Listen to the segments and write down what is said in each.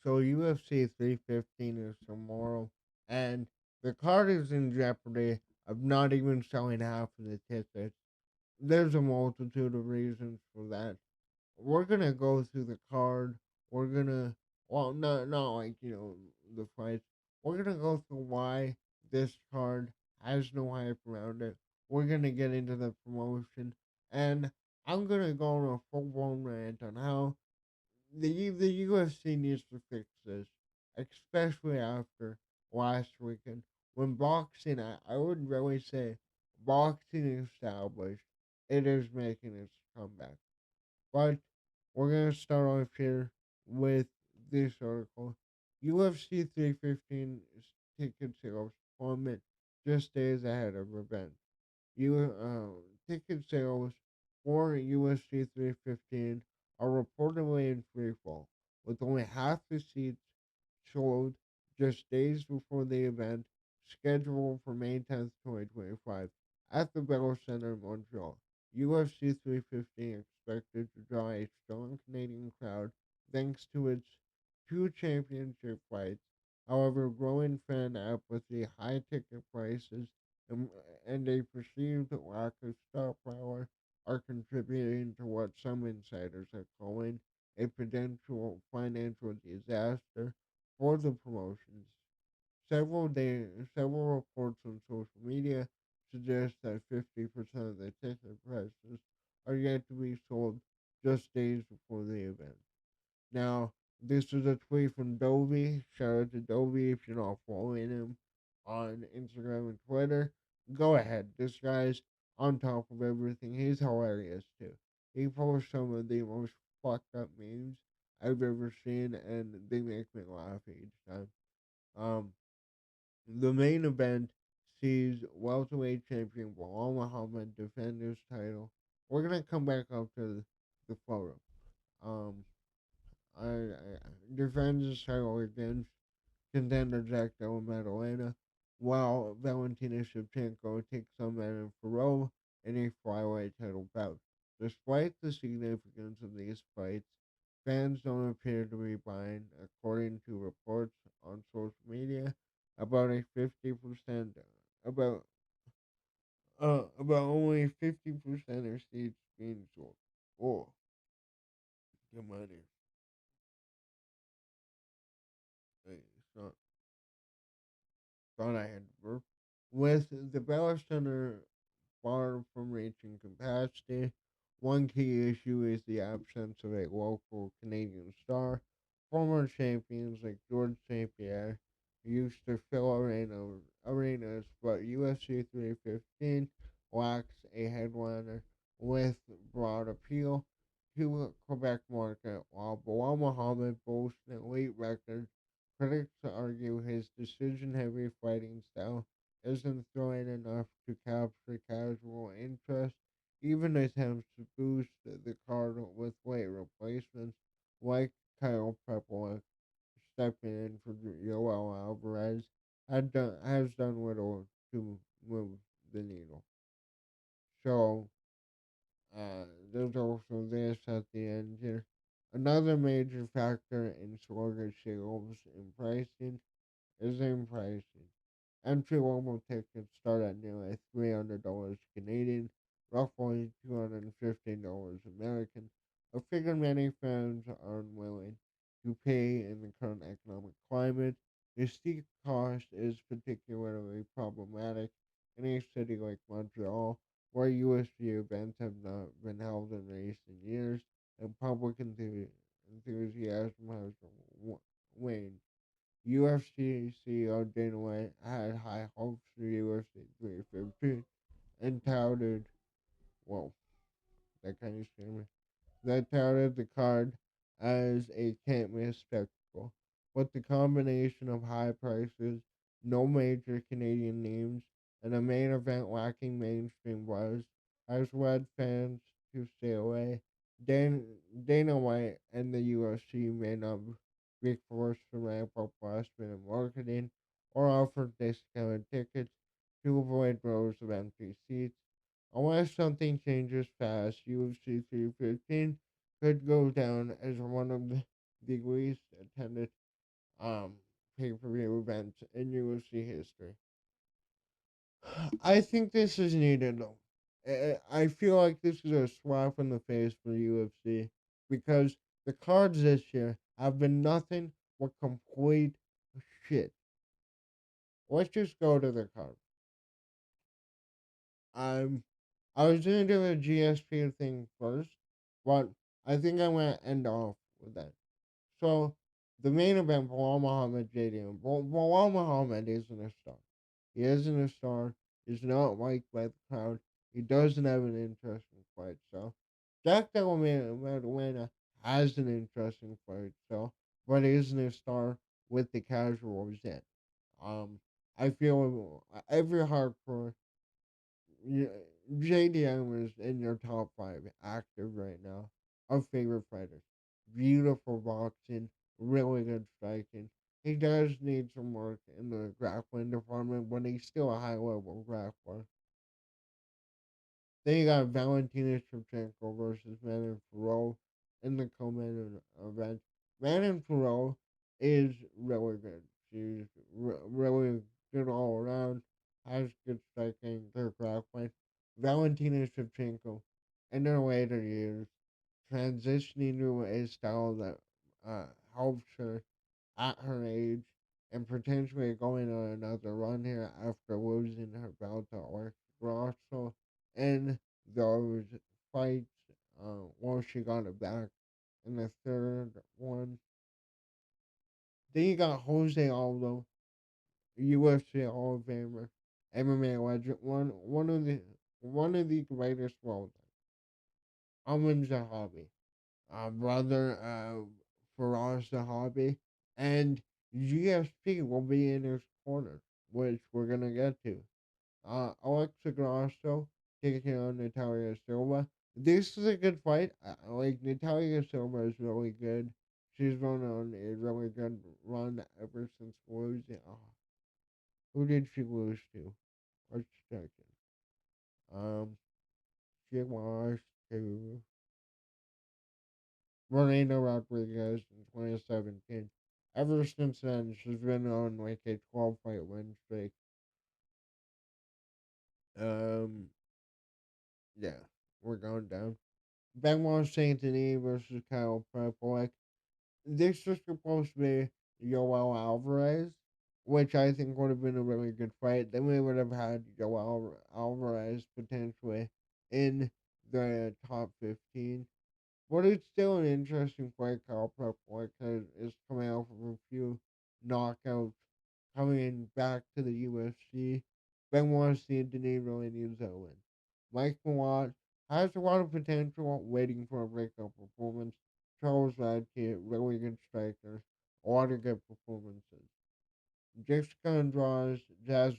So UFC 315 is tomorrow, and the card is in jeopardy of not even selling half of the tickets. There's a multitude of reasons for that. We're gonna go through the card. We're gonna, well, not like the fights. We're gonna go through why this card has no hype around it. We're gonna get into the promotion, and I'm gonna go on a full blown rant on how the UFC needs to fix this, especially after last weekend when boxing. I would really say boxing established. It is making its comeback. But we're gonna start off here with this article. UFC 315 ticket sales plummet just days ahead of event. Ticket sales for UFC 315 are reportedly in free fall, with only half the seats sold just days before the event, scheduled for May 10th, 2025, at the Bell Center in Montreal. UFC 315 expected to draw a strong Canadian crowd thanks to its two championship fights. However, growing fan apathy, high ticket prices, and, and a perceived lack of star power are contributing to what some insiders are calling a potential financial disaster for the promotions. Several reports on social media suggest that 50% of the ticket prices are yet to be sold just days before the event. Now, this is a tweet from Dovey. Shout out to Dovey if you're not following him on Instagram and Twitter. Go ahead. This guy's on top of everything. He's hilarious too. He posts some of the most fucked up memes I've ever seen, and they make me laugh each time. Um, the main event sees welterweight champion Bilal Muhammad defend his title. We're gonna come back up to the photo. Um, defends his title against contender Jack Della Maddalena, while Valentina Shevchenko takes on Manon Farrow in a flyweight title bout. Despite the significance of these fights, fans don't appear to be buying, according to reports on social media, about a 50% about about only 50% of seats being sold. Oh, come on here. Hey, son. Thought I had to burp. With the Bell Center far from reaching capacity, one key issue is the absence of a local Canadian star. Former champions like George St. Pierre used to fill arenas, but UFC 315 lacks a headliner with broad appeal to the Quebec market. While Bilal Muhammad boasts an elite record, critics argue his decision heavy fighting style isn't throwing enough to capture casual interest. Even attempts to boost the card with weight replacements like Kyle Prepelic stepping in for Yoel Alvarez has done little to move the needle. So there's also this at the end here. Another major factor in sluggish sales and pricing is in pricing. Entry level tickets start at nearly $300 Canadian, roughly $215 American, a figure many fans are unwilling to pay in the current economic climate. The steep cost is particularly problematic in a city like Montreal, where UFC events have not been held in recent years, and public enthusiasm has waned. UFC CEO Dana White had high hopes for UFC 315 and touted, whoa, that kind of scared me, that touted the card as a can't miss spectacle. But the combination of high prices, no major Canadian names, and a main event lacking mainstream buzz has led fans to stay away. Dan, Dana White and the UFC may not be forced to ramp up last minute marketing or offer discounted tickets to avoid rows of empty seats. Unless something changes fast, UFC 315 could go down as one of the least attended um pay per view event in UFC history. I think this is needed though. I feel like this is a slap in the face for UFC because the cards this year have been nothing but complete shit. Let's just go to the cards. I'm I was gonna do the GSP thing first, but I think I'm gonna end off with that. So the main event, Bilal Muhammad JDM. Bilal Muhammad isn't a star. He isn't a star. He's not liked by the crowd. He doesn't have an interesting fight. So Jack Della Maddalena has an interesting fight. So, but isn't a star with the casuals yet. Um, I feel every hardcore yeah, JDM is in your top five active right now of favorite fighters. Beautiful boxing, really good striking. He does need some work in the grappling department, but he's still a high level grappler. Then you got Valentina Shevchenko versus Manon Fiorot in the co-main event. Manon Fiorot is really good. She's really good all around. Has good striking, good grappling. Valentina Shevchenko, in her later years, transitioning to a style that uh, helps her at her age and potentially going on another run here after losing her belt to Alex Grasso in those fights. Once she got it back in the third one. Then you got Jose Aldo, UFC Hall of Famer, MMA legend, one of the greatest of all time. Amin Zahabi, brother of Faraz Zahabi, and GSP will be in his corner, which we're gonna get to. Alexa Grasso taking on Natalia Silva. This is a good fight. Like Natalia Silva is really good. She's run on a really good run ever since losing. Who did she lose to? Let's check it. She lost to Moreno Rodriguez in 2017. Ever since then, she's been on like a 12 fight win streak. Um, yeah, we're going down. Benoit Saint Denis versus Kyle Prepolek. This was supposed to be Yoel Alvarez, which I think would have been a really good fight. Then we would have had Yoel Alvarez potentially in the top 15. But it's still an interesting fight. Kyle Prepolek is coming out from a few knockouts, coming back to the UFC. Benoit Saint Denis really needs that win. Mike Malott has a lot of potential, waiting for a breakout performance. Charles Radke, really good striker, a lot of good performances. Jessica Andrade, Jazz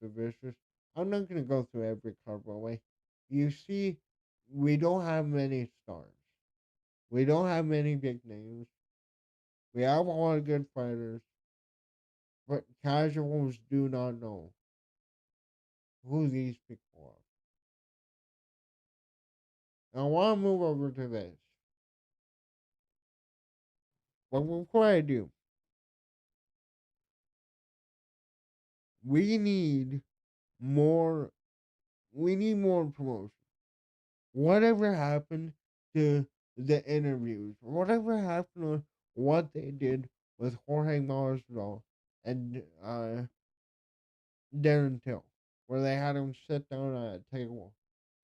the Vicious. I'm not going to go through every card, by the way. You see, we don't have many stars. We don't have many big names. We have a lot of good fighters, but casuals do not know who these people are. Now, I want to move over to this. But before I do, we need more. We need more promotion. Whatever happened to the interviews? Whatever happened to what they did with Jorge Masvidal and Darren Till, where they had him sit down at a table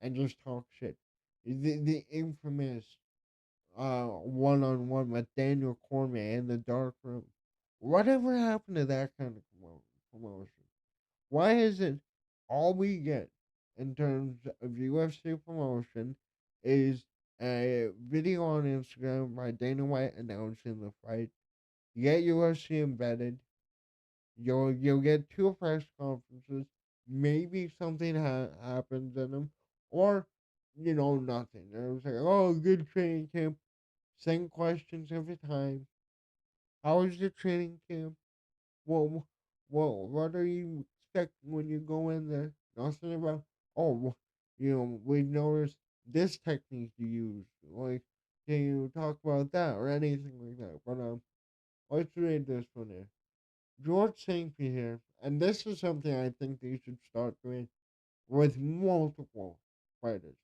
and just talk shit. The infamous one on one with Daniel Cormier in the dark room. Whatever happened to that kind of promotion? Why is it all we get in terms of UFC promotion is a video on Instagram by Dana White announcing the fight? You get UFC embedded. You'll get two press conferences. Maybe something happens in them, or nothing. It was like, oh, good training camp. Same questions every time. How was the training camp? Well, what are you expecting when you go in there? Nothing about, oh, we noticed this technique you use. Like, can you talk about that or anything like that? But Let's read this one here. George St. Pierre, and this is something I think they should start doing with multiple fighters.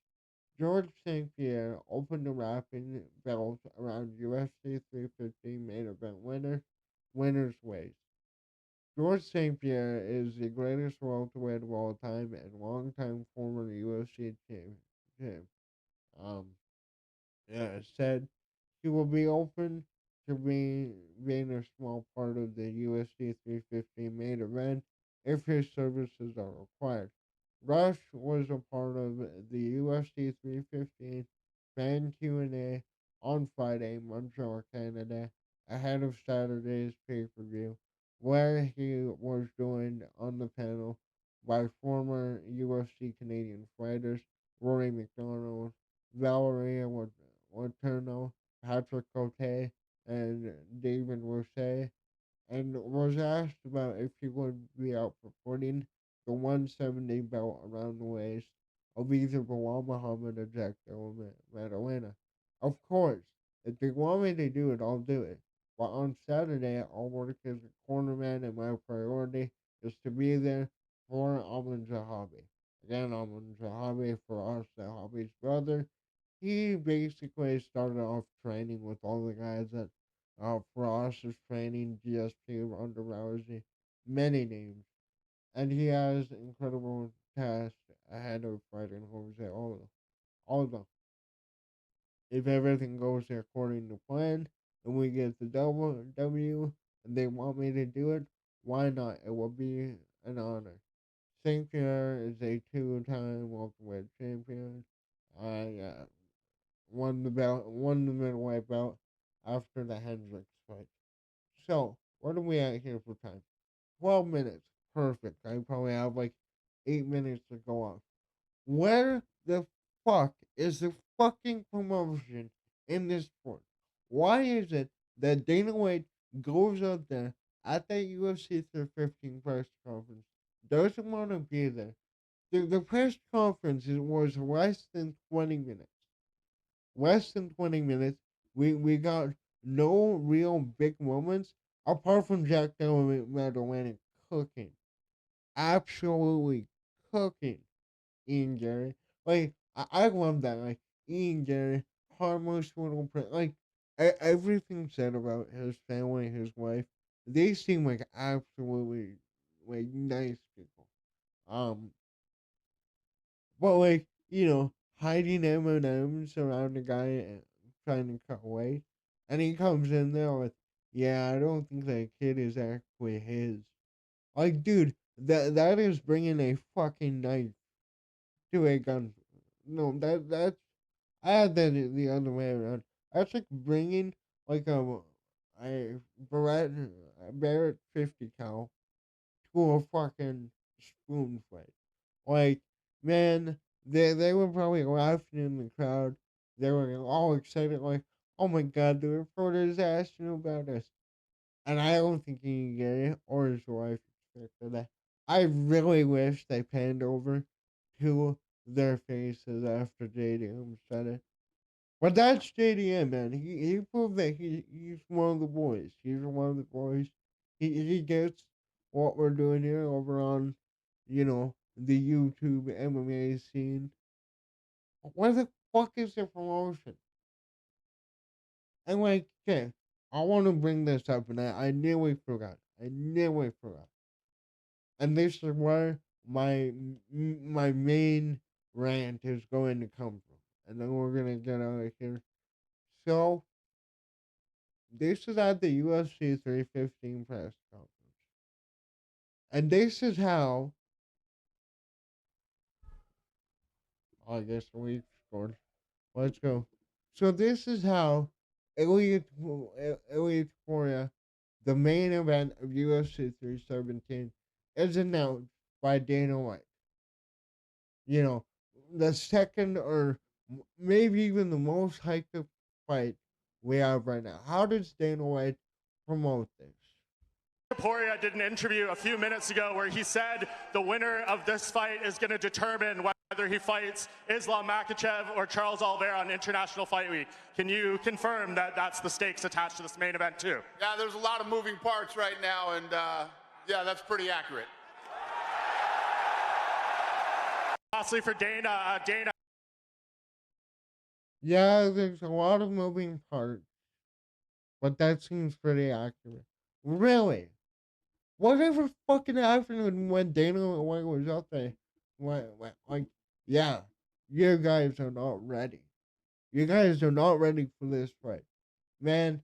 George St. Pierre opened the rapping belt around UFC 350 main event winner's weight. George St. Pierre is the greatest welterweight of all time and longtime former UFC champ. Um, said he will be open to being a small part of the UFC 350 main event if his services are required. Rush was a part of the UFC 315 fan Q&A on Friday, Montreal, Canada, ahead of Saturday's pay-per-view, where he was joined on the panel by former UFC Canadian fighters Rory McDonald, Valeria Letourneau, Patrick Cote, and David Rosé, and was asked about if he would be out for putting the 170 belt around the waist of either Bilal Muhammad or Jack Della Maddalena. Of course, if they want me to do it, I'll do it. But on Saturday, I'll work as a cornerman, and my priority is to be there for Amin Zahabi. Again, Amin Zahabi, for us, Zahabi's brother, he basically started off training with all the guys that Frost is training, GSP, Ronda Rousey, many names. And he has incredible tasks ahead of fighting Jose Aldo. Aldo. If everything goes according to plan and we get the W and they want me to do it, why not? It will be an honor. St. Pierre is a two-time welterweight champion. I won the middleweight belt after the Hendricks fight. So, what are we at here for time? 12 minutes. Perfect. I probably have like 8 minutes to go off. Where the fuck is the fucking promotion in this sport? Why is it that Dana White goes up there at that UFC 315 press conference, doesn't want to be there? The press conference was less than 20 minutes. Less than 20 minutes. We got no real big moments apart from Jack Della Maddalena cooking. Absolutely cooking Ian Gary. Like, I love that. Like, Ian Gary, harmless little like, everything said about his family, his wife, they seem like absolutely, like, nice people. Um, But like, hiding M&Ms around the guy and trying to cut weight, and he comes in there with, "Yeah, I don't think that kid is actually his." Like, dude, that is bringing a fucking knife to a gun. No, that's I had that the other way around. That's like bringing like a Barrett 50 cal to a fucking spoon fight. Like, man, they were probably laughing in the crowd. They were all excited, like, "Oh my god, the reporter's asking about us." And I don't think he can get it or his wife expected that. I really wish they panned over to their faces after JDM said it. But that's JDM, man. He proved that he's one of the boys. He's one of the boys. He gets what we're doing here over on, the YouTube MMA scene. Where the fuck is the promotion? And like, okay, I want to bring this up, and I nearly forgot. I nearly forgot. And this is where my main rant is going to come from. And then we're gonna get out of here. So this is at the UFC 315 press conference. And this is how, I guess we scored. Let's go. So this is how Elite Korea, the main event of UFC 317, is announced by Dana White. You know, the second or maybe even the most hyped up fight we have right now. How does Dana White promote this? Poirier did an interview a few minutes ago where he said the winner of this fight is going to determine whether he fights Islam Makhachev or Charles Oliveira on International Fight Week. Can you confirm that that's the stakes attached to this main event too? Yeah, there's a lot of moving parts right now, and yeah, that's pretty accurate. Lastly, for Dana, Dana. Yeah, there's a lot of moving parts, but that seems pretty accurate. Really? Whatever fucking happened when Dana White was up there? Like, yeah, you guys are not ready. You guys are not ready for this fight. Man,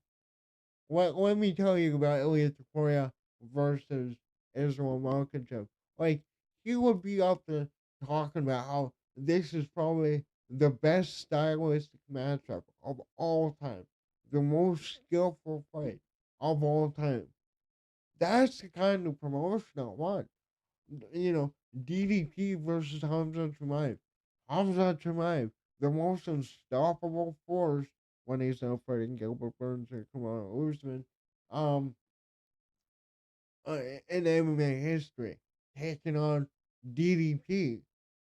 let me tell you about Ilya Topuria versus Israel Malkachev. Like, he would be up there talking about how this is probably the best stylistic matchup of all time, the most skillful fight of all time. That's the kind of promotion I want. You know, DDP versus Hamza Chimaev. Hamza Chimaev, the most unstoppable force when he's not fighting Gilbert Burns or Kamaru Usman. Um, in MMA history, taking on DDP,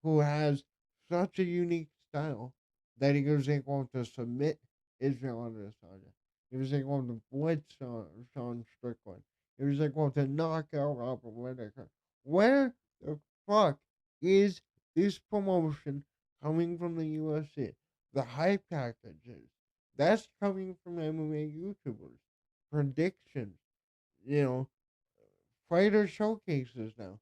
who has such a unique style that he was able to submit Israel Adesanya. He was able to blitz Sean Strickland. He was able to knock out Robert Whittaker. Where the fuck is this promotion coming from the UFC? The hype packages. That's coming from MMA YouTubers. Predictions. You know, fighter showcases now.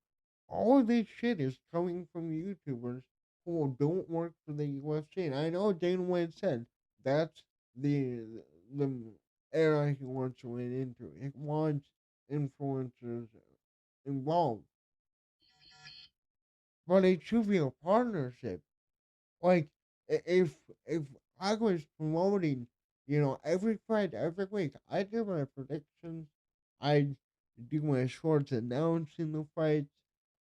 All of this shit is coming from YouTubers who don't work for the UFC. And I know Dana White said that's the the era he wants to win into. He wants influencers involved. But it should be a partnership. Like if I was promoting, every fight every week, I do my predictions. I do my shorts announcing the fights.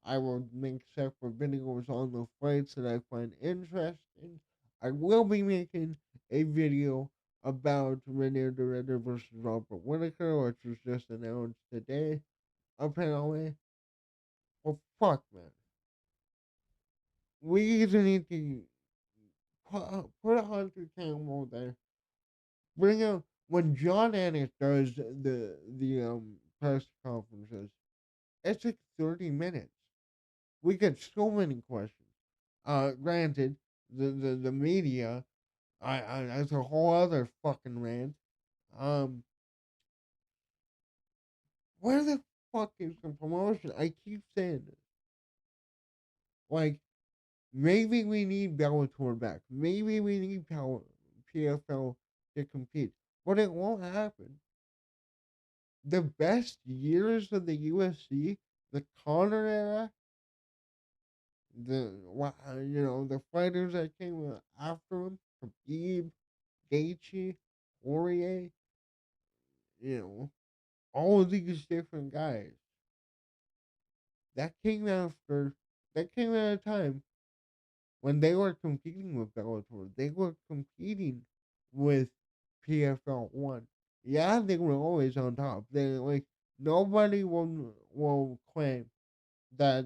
I will make separate videos on the fights that I find interesting. I will be making a video about Renier de Ritter versus Robert Whittaker, which was just announced today, apparently. Well, fuck, man. We either need to put a Hunter Campbell there. Bring out when John Anik does the press conferences. It's like 30 minutes. We get so many questions. Granted, the media, that's a whole other fucking rant. Um, where the fuck is the promotion? I keep saying this. Like, maybe we need Bellator back. Maybe we need PFL to compete, but it won't happen. The best years of the UFC, the Conor era, the fighters that came after him, Khabib, Gaethje, Poirier, you know, all of these different guys. That came after, that came at a time when they were competing with Bellator. They were competing with PFL 1. Yeah, they were always on top. Nobody will claim that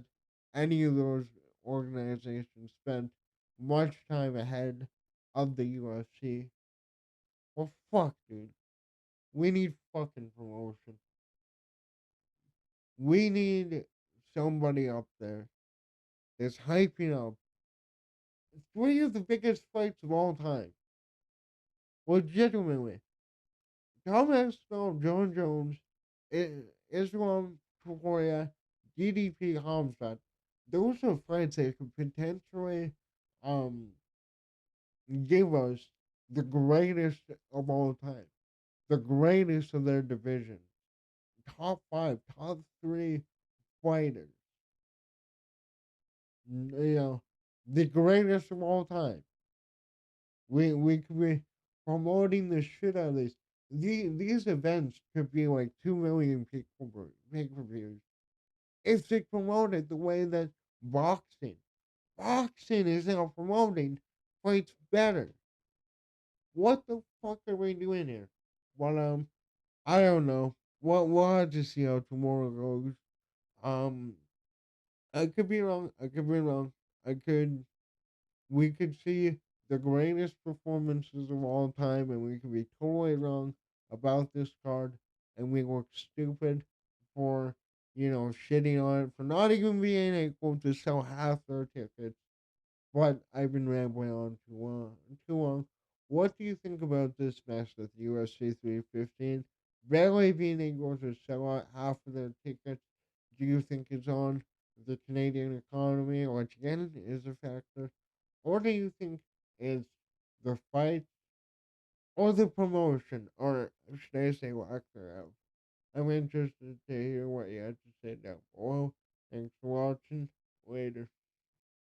any of those organizations spent much time ahead of the UFC. Well, fuck, dude. We need fucking promotion. We need somebody up there that's hyping up three of the biggest fights of all time. Legitimately. Thomas Snow, John Jones, Islam Topuria, DDP Hamzat. Those are fights that could potentially um give us the greatest of all time, the greatest of their division, top five, top three fighters, the greatest of all time. We could be promoting the shit out of this. These events could be like 2 million pay-per-views if they promoted the way that boxing is now promoting fights better. What the fuck are we doing here? Well, I don't know. we'll have to see how tomorrow goes. Um, I could be wrong. I could be wrong. I could. We could see the greatest performances of all time, and we could be totally wrong about this card, and we look stupid for shitting on it for not even being able to sell half their tickets. But I've been rambling on too long. What do you think about this mess with UFC 315 barely being able to sell out half of their tickets? Do you think it's on the Canadian economy, which again is a factor? Or do you think it's the fight or the promotion, or should I say lack thereof? I'm interested to hear what you have to say down below. Thanks for watching. Later.